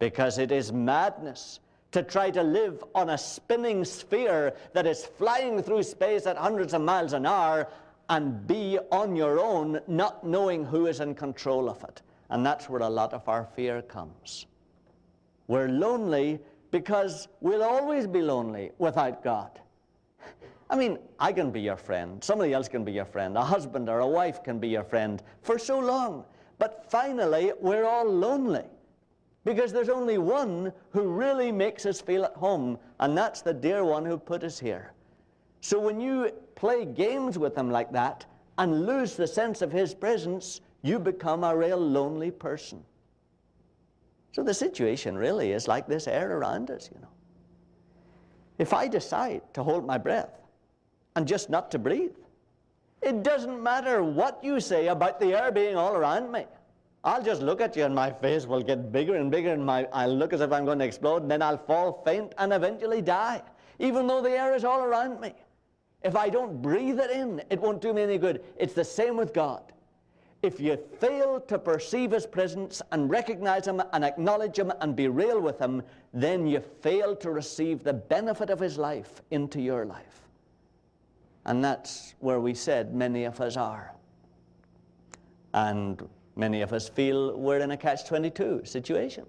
because it is madness to try to live on a spinning sphere that is flying through space at hundreds of miles an hour and be on your own, not knowing who is in control of it. And that's where a lot of our fear comes. We're lonely because we'll always be lonely without God. I mean, I can be your friend. Somebody else can be your friend. A husband or a wife can be your friend for so long. But finally, we're all lonely because there's only one who really makes us feel at home, and that's the dear one who put us here. So when you play games with him like that and lose the sense of his presence, you become a real lonely person. So the situation really is like this air around us, you know. If I decide to hold my breath and just not to breathe, it doesn't matter what you say about the air being all around me. I'll just look at you and my face will get bigger and bigger, and I'll look as if I'm going to explode, and then I'll fall faint and eventually die, even though the air is all around me. If I don't breathe it in, it won't do me any good. It's the same with God. If you fail to perceive his presence and recognize him and acknowledge him and be real with him, then you fail to receive the benefit of his life into your life. And that's where we said many of us are. And many of us feel we're in a catch-22 situation.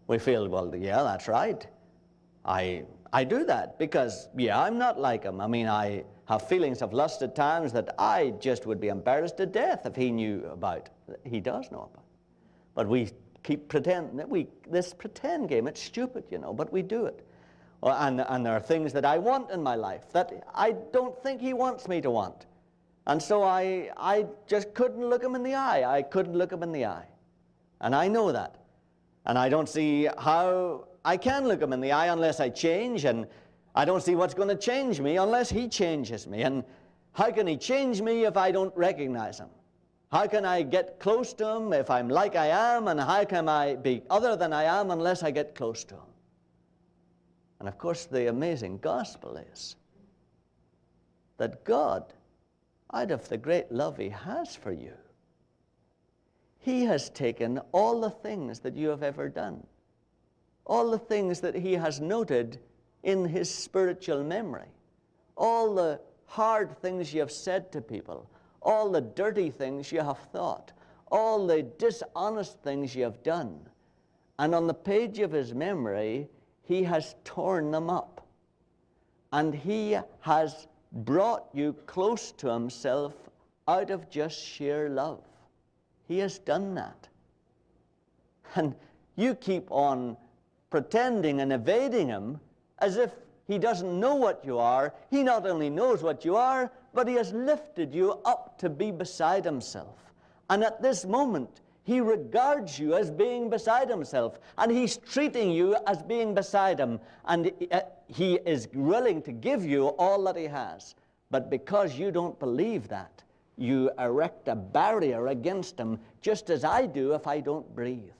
We feel, well, yeah, that's right. I do that because, yeah, I'm not like him. I mean, I have feelings of lust at times that I just would be embarrassed to death if he knew about. He does know about. But we keep pretending. This pretend game, it's stupid, you know, but we do it. And there are things that I want in my life that I don't think he wants me to want. And so I just couldn't look him in the eye. I couldn't look him in the eye. And I know that. And I don't see how I can look him in the eye unless I change, and I don't see what's going to change me unless he changes me. And how can he change me if I don't recognize him? How can I get close to him if I'm like I am, and how can I be other than I am unless I get close to him? And of course, the amazing gospel is that God, out of the great love he has for you, he has taken all the things that you have ever done, all the things that he has noted in his spiritual memory, all the hard things you have said to people, all the dirty things you have thought, all the dishonest things you have done. And on the page of his memory, he has torn them up. And he has brought you close to himself out of just sheer love. He has done that. And you keep on pretending and evading him as if he doesn't know what you are. He not only knows what you are, but he has lifted you up to be beside himself. And at this moment, he regards you as being beside himself, and he's treating you as being beside him, and he is willing to give you all that he has. But because you don't believe that, you erect a barrier against him, just as I do if I don't breathe.